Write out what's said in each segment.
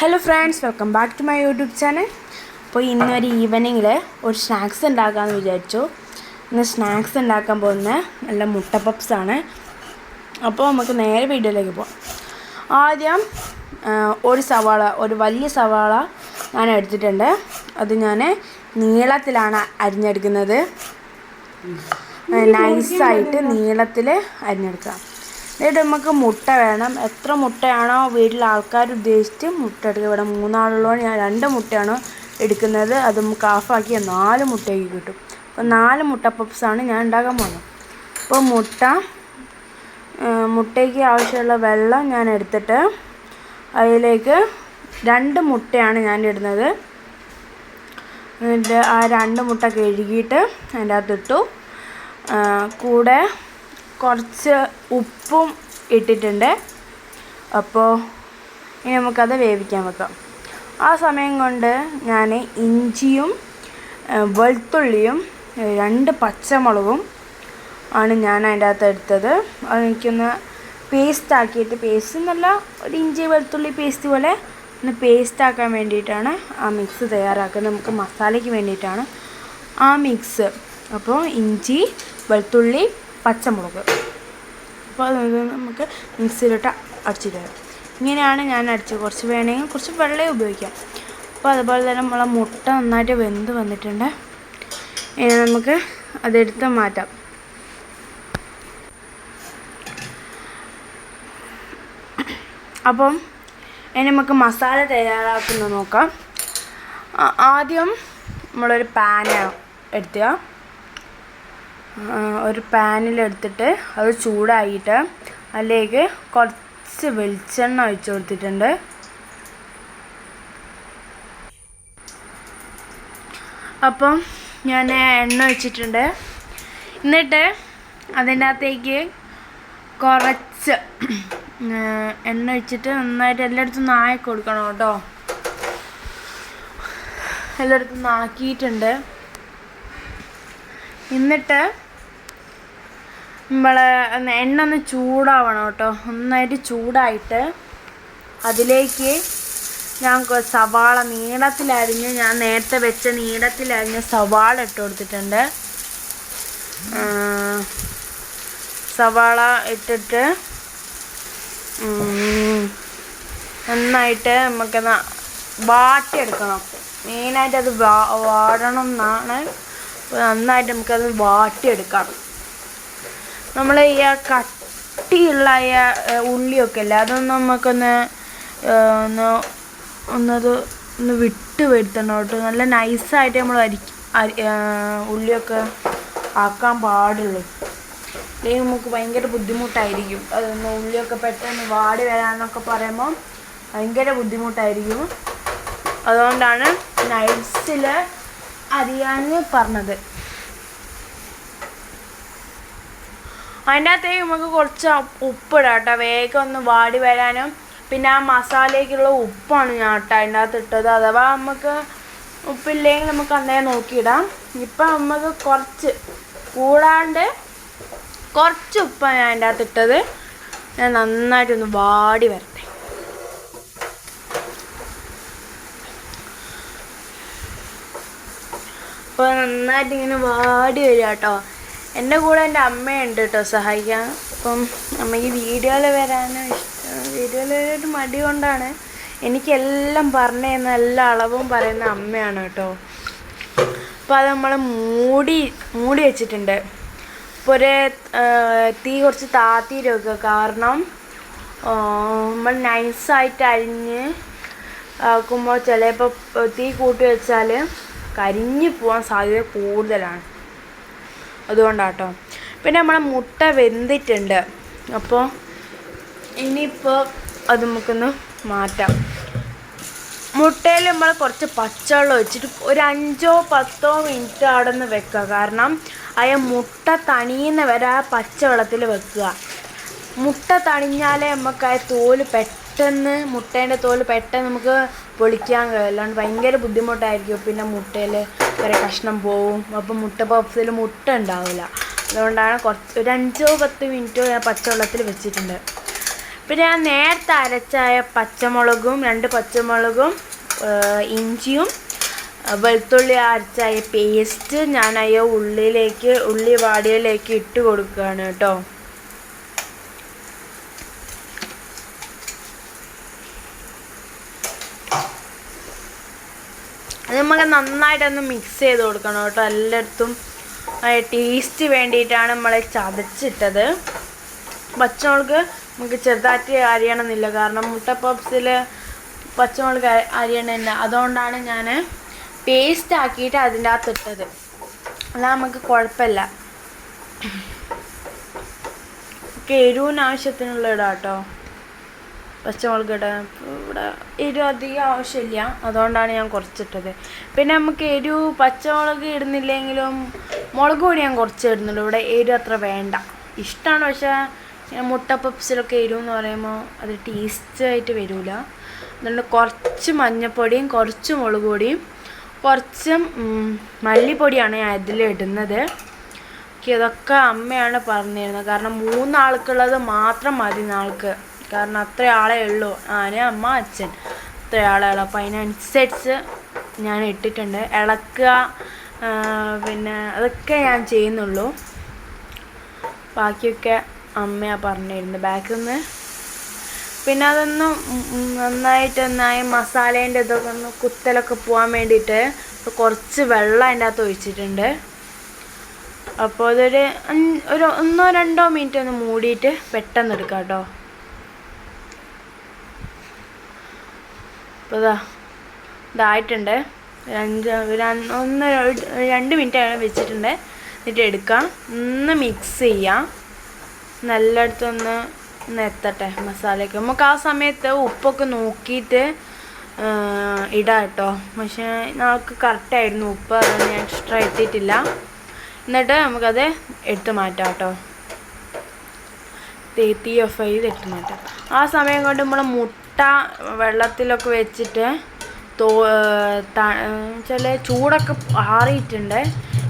Hello friends, welcome back to my YouTube channel. അപ്പോൾ ഇന്നൊരു ഈവനിങ്ങിൽ ഒരു സ്നാക്സ് ഉണ്ടാക്കാമെന്ന് വിചാരിച്ചു. ഇന്ന് സ്നാക്സ് ഉണ്ടാക്കാൻ പോകുന്ന നല്ല മുട്ട പപ്സാണ്. അപ്പോൾ നമുക്ക് നേരെ വീഡിയോയിലേക്ക് പോകാം. ആദ്യം ഒരു വലിയ സവാള ഞാൻ എടുത്തിട്ടുണ്ട്. അത് ഞാൻ നീളത്തിലാണ് അരിഞ്ഞെടുക്കുന്നത്. നൈസായിട്ട് നീളത്തിൽ അരിഞ്ഞെടുക്കാം. എന്നിട്ട് നമുക്ക് മുട്ട വേണം. എത്ര മുട്ടയാണോ വീട്ടിലെ ആൾക്കാർ ഉദ്ദേശിച്ച് മുട്ട എടുക്കുക. ഇവിടെ 3 ആളുള്ളതുകൊണ്ട് ഞാൻ 2 മുട്ടയാണ് എടുക്കുന്നത്. അത് നമുക്ക് ഹാഫാക്കി 4 മുട്ടയ്ക്ക് കിട്ടും. അപ്പോൾ 4 മുട്ട പപ്സാണ് ഞാൻ ഉണ്ടാക്കാൻ പോകുന്നത്. അപ്പോൾ മുട്ടയ്ക്ക് ആവശ്യമുള്ള വെള്ളം ഞാൻ എടുത്തിട്ട് അതിലേക്ക് 2 മുട്ടയാണ് ഞാൻ ഇടുന്നത്. എന്നിട്ട് ആ 2 മുട്ട കഴുകിയിട്ട് അതിൻ്റെ അകത്തിട്ടു. കൂടെ കുറച്ച് ഉപ്പും ഇട്ടിട്ടുണ്ട്. അപ്പോൾ ഇനി നമുക്കത് വേവിക്കാൻ വെക്കാം. ആ സമയം കൊണ്ട് ഞാൻ ഇഞ്ചിയും വെളുത്തുള്ളിയും 2 പച്ചമുളകും ആണ് ഞാൻ അതിൻ്റെ അകത്ത് എടുത്തത്. അതെനിക്കൊന്ന് പേസ്റ്റാക്കിയിട്ട്, പേസ്റ്റ് എന്നല്ല, ഒരു ഇഞ്ചി വെളുത്തുള്ളി പേസ്റ്റ് പോലെ ഒന്ന് പേസ്റ്റാക്കാൻ വേണ്ടിയിട്ടാണ് ആ മിക്സ് തയ്യാറാക്കുന്നത്. നമുക്ക് മസാലയ്ക്ക് വേണ്ടിയിട്ടാണ് ആ മിക്സ്. അപ്പോൾ ഇഞ്ചി, വെളുത്തുള്ളി, പച്ചമുളക്, അപ്പോൾ അത് നമുക്ക് മിക്സിയിലിട്ട് അടിച്ചിട്ട് വരാം. ഇങ്ങനെയാണ് ഞാൻ അടിച്ചത്. കുറച്ച് വേണമെങ്കിൽ കുറച്ച് വെള്ളമേ ഉപയോഗിക്കാം. അപ്പോൾ അതുപോലെ തന്നെ നമ്മളെ മുട്ട നന്നായിട്ട് വെന്ത് വന്നിട്ടുണ്ട്. ഇനി നമുക്ക് അതെടുത്ത് മാറ്റാം. അപ്പം ഇനി നമുക്ക് മസാല തയ്യാറാക്കുന്നത് നോക്കാം. ആദ്യം നമ്മളൊരു പാന് എടുത്തുക. ഒരു പാനിലെടുത്തിട്ട് അത് ചൂടായിട്ട് അതിലേക്ക് കുറച്ച് വെളിച്ചെണ്ണ ഒഴിച്ച് കൊടുത്തിട്ടുണ്ട്. അപ്പം ഞാൻ എണ്ണ ഒഴിച്ചിട്ടുണ്ട്. എന്നിട്ട് അതിൻ്റെ അകത്തേക്ക് കുറച്ച് എണ്ണ ഒഴിച്ചിട്ട് നന്നായിട്ട് എല്ലായിടത്തും നാക്കി കൊടുക്കണം കേട്ടോ. എല്ലായിടത്തും നാക്കിയിട്ടുണ്ട്. എന്നിട്ട് നമ്മൾ എണ്ണ ഒന്ന് ചൂടാവണം കേട്ടോ. നന്നായിട്ട് ചൂടായിട്ട് അതിലേക്ക് ഞാൻ സവാള നീളത്തിലരിഞ്ഞ്, ഞാൻ നേരത്തെ വെച്ച നീളത്തിലരിഞ്ഞ സവാള ഇട്ട് കൊടുത്തിട്ടുണ്ട്. സവാള ഇട്ടിട്ട് നന്നായിട്ട് നമുക്കൊന്ന് വാട്ടിയെടുക്കണം. മെയിനായിട്ട് അത് വാടണം എന്നാണ്. നന്നായിട്ട് നമുക്കത് വാട്ടിയെടുക്കാം. നമ്മൾ ഈ കട്ടിയുള്ള ഉള്ളിയൊക്കെ അല്ലേ, അതൊന്നും നമുക്കൊന്ന് ഒന്ന് വിട്ട് വരുത്തണം കേട്ടോ. നല്ല നൈസായിട്ട് നമ്മൾ ഉള്ളിയൊക്കെ ആക്കാൻ പാടുള്ളൂ. അല്ലെങ്കിൽ നമുക്ക് ഭയങ്കര ബുദ്ധിമുട്ടായിരിക്കും. അതൊന്ന് ഉള്ളിയൊക്കെ പെട്ടെന്ന് വാടി വരാനൊക്കെ പറയുമ്പോൾ ഭയങ്കര ബുദ്ധിമുട്ടായിരിക്കും. അതുകൊണ്ടാണ് നൈസിൽ അറിയാന്ന് പറഞ്ഞത്. അതിൻ്റെ അകത്തേക്ക് നമുക്ക് കുറച്ച് ഉപ്പിടാം കേട്ടോ, വേഗം ഒന്ന് വാടി വരാനും. പിന്നെ ആ മസാലയ്ക്കുള്ള ഉപ്പാണ് ഞാൻ കേട്ടോ അതിൻ്റെ അകത്ത് ഇട്ടത്. അഥവാ നമുക്ക് ഉപ്പില്ലെങ്കിൽ നമുക്ക് അന്നേരം നോക്കിയിടാം. ഇപ്പം നമുക്ക് കുറച്ച് കൂടാണ്ട് കുറച്ച് ഉപ്പാണ് ഞാൻ അതിൻ്റെ അകത്ത് ഇട്ടത്. ഞാൻ നന്നായിട്ടൊന്ന് വാടി വരട്ടെ. അപ്പോൾ നന്നായിട്ട് ഇങ്ങനെ വാടി വരിക കേട്ടോ. എൻ്റെ കൂടെ എൻ്റെ അമ്മയുണ്ട് കേട്ടോ സഹായിക്കാൻ. അപ്പം അമ്മയ്ക്ക് വീഡിയോയിൽ വരാനായിട്ട് മടി കൊണ്ടാണ്. എനിക്കെല്ലാം പറഞ്ഞു തരുന്ന എല്ലാ അളവും പറയുന്ന അമ്മയാണ് കേട്ടോ. അപ്പോൾ അത് നമ്മൾ മൂടി വെച്ചിട്ടുണ്ട്. അപ്പോൾ തീ കുറച്ച് താത്തിയിട്ട് വെക്കുക. കാരണം നമ്മൾ നൈസായിട്ട് അരിഞ്ഞ് ആക്കുമ്പോൾ ചിലപ്പോൾ തീ കൂട്ടി വെച്ചാൽ കരിഞ്ഞു പോകാൻ സാധ്യത കൂടുതലാണ്. അതുകൊണ്ടാട്ടോ. പിന്നെ നമ്മളെ മുട്ട വെന്തിട്ടുണ്ട്. അപ്പോൾ ഇനിയിപ്പോൾ അത് നമുക്കൊന്ന് മാറ്റാം. മുട്ടയിൽ നമ്മൾ കുറച്ച് പച്ചവെള്ളം ഒഴിച്ചിട്ട് ഒരു 5-10 മിനിറ്റ് അവിടെ നിന്ന് വെക്കുക. കാരണം മുട്ട തണിയുന്ന വരെ ആ പച്ചവെള്ളത്തിൽ വെക്കുക. മുട്ട തണിഞ്ഞാലേ നമുക്ക് ആ മുട്ടേൻ്റെ തോല് പെട്ടെന്ന് നമുക്ക് പൊളിക്കാൻ കഴിയും. അല്ലാണ്ട് ഭയങ്കര ബുദ്ധിമുട്ടായിരിക്കും. പിന്നെ മുട്ടയിൽ കുറേ കഷ്ണം പോവും. അപ്പം മുട്ട പപ്സിൽ മുട്ട ഉണ്ടാവില്ല. അതുകൊണ്ടാണ് ഒരു 5-10 മിനിറ്റ് ഞാൻ പച്ചവെള്ളത്തിൽ വെച്ചിട്ടുണ്ട്. പിന്നെ ഞാൻ നേരത്തെ അരച്ചായ പച്ചമുളകും 2 പച്ചമുളകും ഇഞ്ചിയും വെളുത്തുള്ളി അരച്ചായ പേസ്റ്റ് ഞാൻ ഉള്ളി വാടിയിലേക്ക് ഇട്ട് കൊടുക്കുകയാണ് കേട്ടോ. അത് നമുക്ക് നന്നായിട്ടൊന്ന് മിക്സ് ചെയ്ത് കൊടുക്കണം കേട്ടോ. എല്ലായിടത്തും ടേസ്റ്റ് വേണ്ടിയിട്ടാണ് നമ്മൾ ചതച്ചിട്ടത്. പച്ചമുളക് നമുക്ക് ചെറുതായിട്ട് അരിയണമെന്നില്ല, കാരണം മുട്ട പപ്സിൽ പച്ചമുളക് അരിയണമില്ല. അതുകൊണ്ടാണ് ഞാൻ പേസ്റ്റ് ആക്കിയിട്ട് അതിൻ്റെ അകത്ത് ഇട്ടത്. അല്ല നമുക്ക് കുഴപ്പമില്ല. എരിവിന് ആവശ്യത്തിനുള്ള ഇടാം കേട്ടോ. പച്ചമുളക് ഇടാൻ ഇവിടെ എരിവ് അധികം ആവശ്യമില്ല, അതുകൊണ്ടാണ് ഞാൻ കുറച്ചിട്ടത്. പിന്നെ നമുക്ക് പച്ചമുളക് ഇടുന്നില്ലെങ്കിലും മുളക് പൊടി ഞാൻ കുറച്ച് ഇടുന്നുള്ളൂ. ഇവിടെ എരിവ് അത്ര വേണ്ട, ഇഷ്ടമാണ്. പക്ഷേ മുട്ട പപ്സിലൊക്കെ എരിവ് എന്ന് പറയുമ്പോൾ അത് ടേസ്റ്റായിട്ട് വരില്ല. അതുകൊണ്ട് കുറച്ച് മഞ്ഞൾപ്പൊടിയും കുറച്ച് മുളക് പൊടിയും കുറച്ച് മല്ലിപ്പൊടിയാണ് ഞാൻ ഇതിൽ ഇടുന്നത്. ഇതൊക്കെ അമ്മയാണ് പറഞ്ഞിരുന്നത്, കാരണം 3 ആൾക്കുള്ളത് മാത്രം മതി നാൾക്ക്. കാരണം അത്ര ആളേ ഉള്ളൂ, ഞാൻ, അമ്മ, അച്ഛൻ, അത്ര ആളേ ഉള്ളൂ. അപ്പോൾ അതിനനുസരിച്ച് ഞാൻ ഇട്ടിട്ടുണ്ട്. ഇളക്കുക, പിന്നെ അതൊക്കെ ഞാൻ ചെയ്യുന്നുള്ളൂ. ബാക്കിയൊക്കെ അമ്മയാണ് പറഞ്ഞിരുന്നത് ബാക്കിൽ നിന്ന്. പിന്നെ അതൊന്ന് നന്നായി മസാലേൻ്റെ ഇതൊക്കെ ഒന്ന് കുത്തലൊക്കെ പോകാൻ വേണ്ടിയിട്ട് കുറച്ച് വെള്ളം അതിൻ്റെ അകത്ത് ഒഴിച്ചിട്ടുണ്ട്. അപ്പോൾ അതൊരു 1-2 മിനിറ്റ് ഒന്ന് മൂടിയിട്ട് പെട്ടെന്ന് എടുക്കാം കേട്ടോ. അപ്പോൾ ഇതായിട്ടുണ്ട്. 2 മിനിറ്റ് വെച്ചിട്ടുണ്ട്. എന്നിട്ട് എടുക്കാം, ഒന്ന് മിക്സ് ചെയ്യാം. നല്ലയിടത്തൊന്ന് എത്തട്ടെ മസാലയൊക്കെ. നമുക്ക് ആ സമയത്ത് ഉപ്പൊക്കെ നോക്കിയിട്ട് ഇടാം കേട്ടോ. പക്ഷേ നമുക്ക് കറക്റ്റായിരുന്നു ഉപ്പ്, അതൊന്നും ഞാൻ എക്സ്ട്രാ എത്തിയിട്ടില്ല. എന്നിട്ട് നമുക്കത് എടുത്ത് മാറ്റാം കേട്ടോ. തീ ഓഫ് ചെയ്ത് എടുത്ത് മാറ്റാം. ആ സമയം കൊണ്ട് നമ്മൾ മുട്ട വെള്ളത്തിലൊക്കെ വെച്ചിട്ട് ചില ചൂടൊക്കെ ആറിയിട്ടുണ്ട്.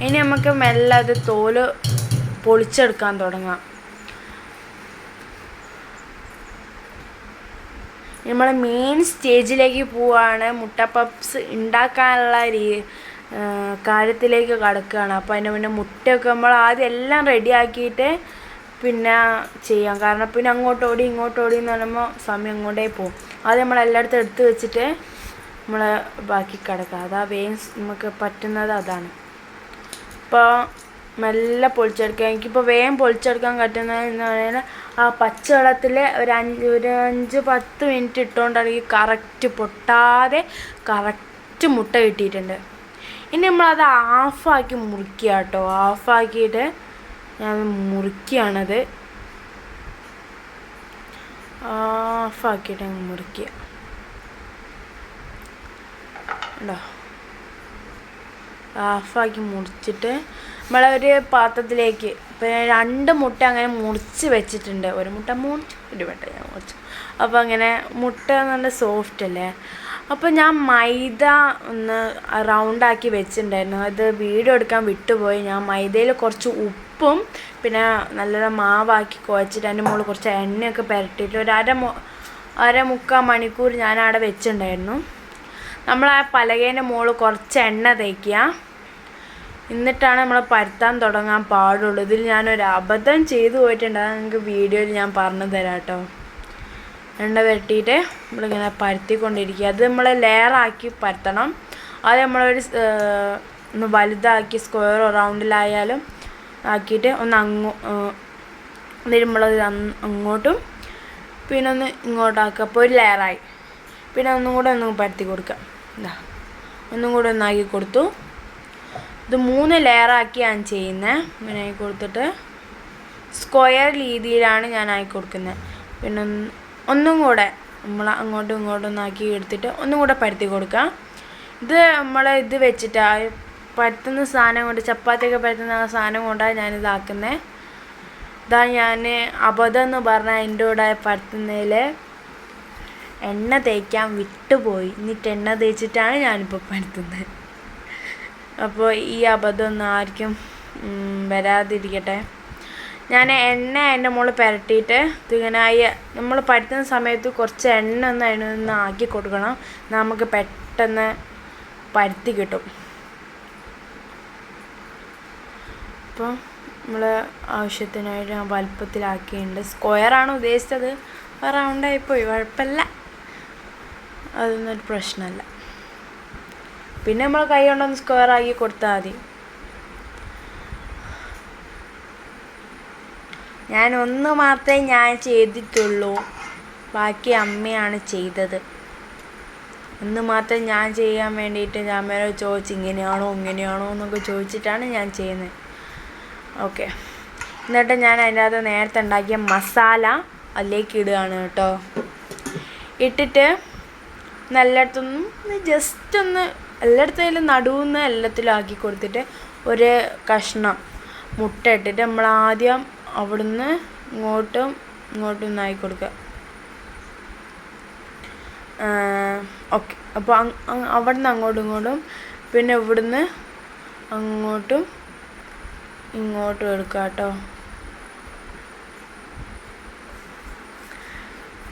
ഇനി നമുക്ക് മെല്ലെ അത് തോല് പൊളിച്ചെടുക്കാൻ തുടങ്ങാം. നമ്മൾ മെയിൻ സ്റ്റേജിലേക്ക് പോവുകയാണ്. മുട്ട പപ്സ് ഉണ്ടാക്കാനുള്ള കാര്യത്തിലേക്ക് കടക്കുകയാണ്. അപ്പോൾ അതിന് മുന്നേ മുട്ടയൊക്കെ നമ്മൾ ആദ്യം എല്ലാം റെഡിയാക്കിയിട്ട് പിന്നെ ചെയ്യാം. കാരണം പിന്നെ അങ്ങോട്ടോടി ഇങ്ങോട്ടോടി എന്ന് പറയുമ്പോൾ സമയം അങ്ങോട്ടേ പോകും. ആദ്യം നമ്മൾ എല്ലായിടത്തും എടുത്ത് വെച്ചിട്ട് നമ്മൾ ബാക്കി കിടക്കുക. അതാ വേഗം നമുക്ക് പറ്റുന്നത് അതാണ്. ഇപ്പോൾ മെല്ലെ പൊളിച്ചെടുക്കുക. എനിക്കിപ്പോൾ വേഗം പൊളിച്ചെടുക്കാൻ പറ്റുന്നത് എന്ന് പറഞ്ഞാൽ ആ പച്ചവെള്ളത്തിൽ ഒരു 5-10 മിനിറ്റ് ഇട്ടുകൊണ്ടാണെങ്കിൽ കറക്റ്റ് പൊട്ടാതെ കറക്റ്റ് മുട്ട കിട്ടിയിട്ടുണ്ട്. ഇനി നമ്മളത് ഹാഫാക്കി മുറിക്കുക കേട്ടോ. ഹാഫാക്കിയിട്ട് ഞാൻ മുറിക്കുകയാണത്. ഹാഫാക്കിയിട്ട് മുറിക്കുക ഉണ്ടോ. ഹാഫാക്കി മുറിച്ചിട്ട് നമ്മളൊരു പാത്രത്തിലേക്ക് ഇപ്പം 2 മുട്ട അങ്ങനെ മുറിച്ച് വെച്ചിട്ടുണ്ട്. ഒരു മുട്ട മുറിച്ച് ഞാൻ മുറിച്ചു. അപ്പോൾ അങ്ങനെ മുട്ട നല്ല സോഫ്റ്റ് അല്ലേ. അപ്പോൾ ഞാൻ മൈദ ഒന്ന് റൗണ്ടാക്കി വെച്ചിട്ടുണ്ടായിരുന്നു. അത് വീഡിയോ എടുക്കാൻ വിട്ടുപോയി. ഞാൻ മൈദയിൽ കുറച്ച് ഉപ്പും പിന്നെ നല്ല മാവാക്കി കുഴച്ചിട്ട് അതിൻ്റെ മുകളിൽ കുറച്ച് എണ്ണയൊക്കെ പുരട്ടിയിട്ട് ഒരു അര-മുക്കാൽ മണിക്കൂർ ഞാൻ അവിടെ വെച്ചിട്ടുണ്ടായിരുന്നു. നമ്മൾ ആ പലകേൻ്റെ മുകളിൽ കുറച്ച് എണ്ണ തേക്കുക. എന്നിട്ടാണ് നമ്മൾ പരത്താൻ തുടങ്ങാൻ പാടുള്ളൂ. ഇതിൽ ഞാനൊരു അബദ്ധം ചെയ്തു പോയിട്ടുണ്ട്. അത് നിങ്ങൾക്ക് വീഡിയോയിൽ ഞാൻ പറഞ്ഞു തരാം കേട്ടോ. എണ്ണ പുരട്ടിയിട്ട് നമ്മളിങ്ങനെ പരത്തിക്കൊണ്ടിരിക്കുക. അത് നമ്മൾ ലെയറാക്കി പരത്തണം. അത് നമ്മളൊരു ഒന്ന് വലുതാക്കി സ്ക്വയറോ റൗണ്ടിലായാലും ആക്കിയിട്ട് എന്നിട്ട് നമ്മളത് അങ്ങോട്ടും പിന്നെ ഒന്ന് ഇങ്ങോട്ടാക്കുക. അപ്പോൾ ഒരു ലെയറായി. പിന്നെ ഒന്നും കൂടെ പരത്തി കൊടുക്കുക. ഒന്നും കൂടെ ഒന്നാക്കി കൊടുത്തു. ഇത് 3 ലെയറാക്കി ഞാൻ ചെയ്യുന്നത്. ഇങ്ങനെ ആക്കി കൊടുത്തിട്ട് സ്ക്വയർ രീതിയിലാണ് ഞാൻ ആക്കി കൊടുക്കുന്നത്. പിന്നെ ഒന്നും കൂടെ നമ്മൾ അങ്ങോട്ടും ഇങ്ങോട്ടും ഒന്നാക്കി എടുത്തിട്ട് ഒന്നും കൂടെ പരത്തി കൊടുക്കുക. ഇത് ഇത് വെച്ചിട്ട് പരത്തുന്ന സാധനം കൊണ്ട്, ചപ്പാത്തിയൊക്കെ പരത്തുന്ന ആ സാധനം കൊണ്ടാണ് ഞാനിതാക്കുന്നത്. ഇതാ ഞാൻ അബദ്ധം എന്ന് പറഞ്ഞാൽ എൻ്റെ കൂടെ പരത്തുന്നതിൽ എണ്ണ തേക്കാൻ വിട്ടുപോയി. എന്നിട്ട് എണ്ണ തേച്ചിട്ടാണ് ഞാനിപ്പോൾ പരത്തുന്നത്. അപ്പോൾ ഈ അബദ്ധമൊന്നും ആർക്കും വരാതിരിക്കട്ടെ. ഞാൻ എണ്ണ അതിൻ്റെ മുകളിൽ പുരട്ടിയിട്ട് ഇതിങ്ങനെ നമ്മൾ പരത്തുന്ന സമയത്ത് കുറച്ച് എണ്ണ ഒന്ന് അതിനൊന്ന് ആക്കി കൊടുക്കണം. നമുക്ക് പെട്ടെന്ന് പരത്തി കിട്ടും. അപ്പോൾ നമ്മൾ ആവശ്യത്തിനായിട്ട് ഞാൻ വലുപ്പത്തിലാക്കിയിട്ടുണ്ട്. സ്ക്വയറാണ് ഉദ്ദേശിച്ചത്, റൗണ്ടായിപ്പോയി, കുഴപ്പമില്ല, അതൊന്നും ഒരു പ്രശ്നമല്ല. പിന്നെ നമ്മൾ കൈ കൊണ്ടൊന്ന് സ്ക്വയറാക്കി കൊടുത്താൽ മതി. ഞാൻ ഒന്ന് മാത്രമേ ഞാൻ ചെയ്തിട്ടുള്ളൂ, ബാക്കി അമ്മയാണ് ചെയ്തത്. ഒന്ന് മാത്രം ഞാൻ ചെയ്യാൻ വേണ്ടിയിട്ട് ഞാൻ അമ്മയോട് ചോദിച്ചു ഇങ്ങനെയാണോ എന്നൊക്കെ ചോദിച്ചിട്ടാണ് ഞാൻ ചെയ്യുന്നത്. ഓക്കെ, എന്നിട്ട് ഞാൻ അതിൻ്റെ അകത്ത് നേരത്തെ ഉണ്ടാക്കിയ മസാല അതിലേക്ക് ഇടുകയാണ് കേട്ടോ. ഇട്ടിട്ട് എല്ലായിടത്തുനിന്നും ജസ്റ്റ് ഒന്ന് എല്ലായിടത്തും നടുവെന്ന് എല്ലാത്തിലും ആക്കി കൊടുത്തിട്ട് ഒരു കഷ്ണം മുട്ട ഇട്ടിട്ട് നമ്മൾ ആദ്യം അവിടുന്ന് ഇങ്ങോട്ടും ഒന്നായി കൊടുക്കുക. ഓക്കെ, അപ്പോൾ അവിടുന്ന് അങ്ങോട്ടും ഇങ്ങോട്ടും, പിന്നെ ഇവിടുന്ന് അങ്ങോട്ടും ഇങ്ങോട്ടും എടുക്കുക കേട്ടോ.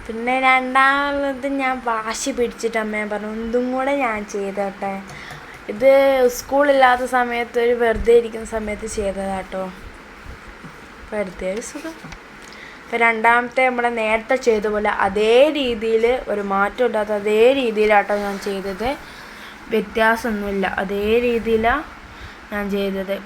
പിന്നെ രണ്ടാമത് ഞാൻ വാശി പിടിച്ചിട്ട് അമ്മയെ പറഞ്ഞു ഇതും കൂടെ ഞാൻ ചെയ്തോട്ടെ. ഇത് സ്കൂളില്ലാത്ത സമയത്ത് ഒരു വെറുതെ ഇരിക്കുന്ന സമയത്ത് ചെയ്തതാട്ടോ, വെറുതെ ഒരു സുഖം. ഇപ്പം രണ്ടാമത്തെ നമ്മളെ നേരത്തെ ചെയ്ത പോലെ അതേ രീതിയിൽ ഒരു മാറ്റം ഇല്ലാത്ത അതേ രീതിയിലാട്ടോ ഞാൻ ചെയ്തത്, വ്യത്യാസമൊന്നുമില്ല, അതേ രീതിയിലാണ് ഞാൻ ചെയ്തത്.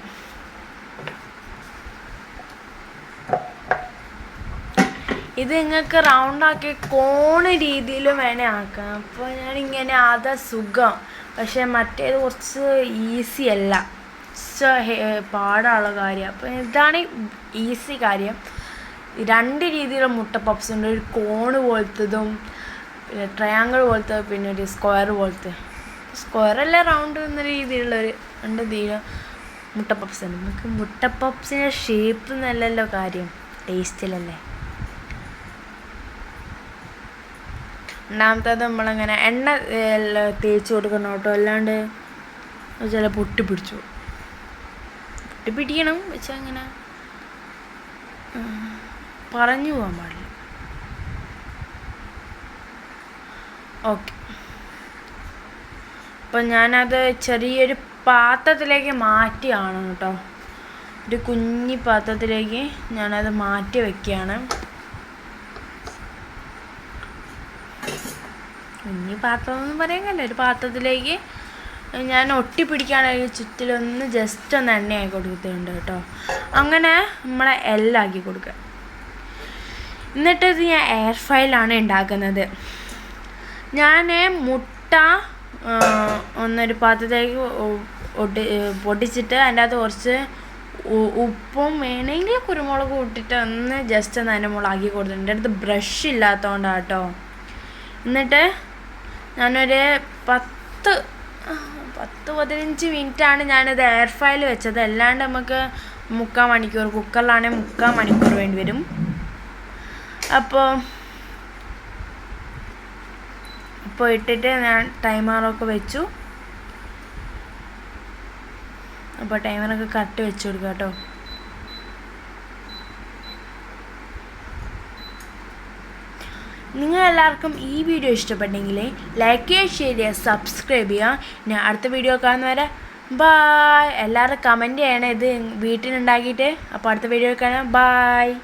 ഇത് നിങ്ങൾക്ക് റൗണ്ടാക്കി കോണ് രീതിയിലും വേണേൽ ആക്കാം. അപ്പോൾ ഞാനിങ്ങനെ അതാ സുഖം. പക്ഷേ മറ്റേത് കുറച്ച് ഈസി അല്ല, പാടുള്ള കാര്യം. അപ്പോൾ ഇതാണ് ഈസി കാര്യം. രണ്ട് രീതിയിലുള്ള മുട്ട പപ്സ് ഉണ്ട്, ഒരു കോണ് പോലത്തതും പിന്നെ ട്രയാങ്കിൾ പോലത്തെ, പിന്നെ ഒരു സ്ക്വയർ പോലത്തെ. സ്ക്വയറല്ല റൗണ്ട് എന്ന രീതിയിലുള്ളൊരു രണ്ട് രീതിയിൽ മുട്ട പപ്സ് ഉണ്ട്. നമുക്ക് മുട്ട പപ്സിൻ്റെ ഷേപ്പ് നല്ലല്ലോ കാര്യം, ടേസ്റ്റിലല്ലേ. രണ്ടാമത്തേത് നമ്മളങ്ങനെ എണ്ണ തേച്ച് കൊടുക്കണം കേട്ടോ, അല്ലാണ്ട് ചില പൊട്ടിപ്പിടിക്കണം വെച്ചാൽ അങ്ങനെ പറഞ്ഞു പോകാൻ പാടില്ല. ഓക്കെ, അപ്പം ഞാനത് ചെറിയൊരു പാത്രത്തിലേക്ക് മാറ്റിയാണ് കേട്ടോ, ഒരു കുഞ്ഞി പാത്രത്തിലേക്ക് ഞാനത് മാറ്റി വയ്ക്കുകയാണ്. കുഞ്ഞി പാത്രം എന്ന് പറയാൻ കഴിയില്ല, ഒരു പാത്രത്തിലേക്ക് ഞാൻ ഒട്ടിപ്പിടിക്കാനായി ചുറ്റിലൊന്ന് ജസ്റ്റ് ഒന്ന് എണ്ണയാക്കി കൊടുക്കുന്നുണ്ട് കേട്ടോ. അങ്ങനെ നമ്മളെ എല്ലാക്കി കൊടുക്കുക. എന്നിട്ടത് ഞാൻ എയർ ഫ്രൈയിലാണ് ഉണ്ടാക്കുന്നത്. ഞാൻ മുട്ട ഒന്നൊരു പാത്രത്തിലേക്ക് പൊട്ടിച്ചിട്ട് അതിൻ്റെ അകത്ത് കുറച്ച് ഉപ്പും വേണമെങ്കിൽ കുരുമുളകും ഇട്ടിട്ട് ഒന്ന് ജസ്റ്റ് ഒന്ന് അതിൻ്റെ മുളകാക്കി കൊടുത്തിട്ടുണ്ട്. എൻ്റെ അടുത്ത് ബ്രഷ് ഇല്ലാത്തതുകൊണ്ടാണ് കേട്ടോ. എന്നിട്ട് ഞാനൊരു 10-15 മിനിറ്റാണ് ഞാനിത് എയർ ഫ്രൈയിൽ വെച്ചത്. അല്ലാണ്ട് നമുക്ക് 3/4 മണിക്കൂർ, കുക്കറിലാണെങ്കിൽ 3/4 മണിക്കൂർ വേണ്ടി വരും. അപ്പോൾ ഇട്ടിട്ട് ഞാൻ ടൈമറൊക്കെ വെച്ചു. അപ്പോൾ ടൈമറൊക്കെ കറക്റ്റ് വെച്ച് കൊടുക്കുക കേട്ടോ. നിങ്ങളെല്ലാവർക്കും ഈ വീഡിയോ ഇഷ്ടപ്പെട്ടെങ്കിൽ ലൈക്ക് ചെയ്യുക, ഷെയർ ചെയ്യുക, സബ്സ്ക്രൈബ് ചെയ്യുക. ഇനി അടുത്ത വീഡിയോ കാണുന്നവരെ ബായ്. എല്ലാവരും കമൻറ്റ് ചെയ്യണം ഇത് വീട്ടിലുണ്ടാക്കിയിട്ട്. അപ്പോൾ അടുത്ത വീഡിയോ കാണാം, ബായ്.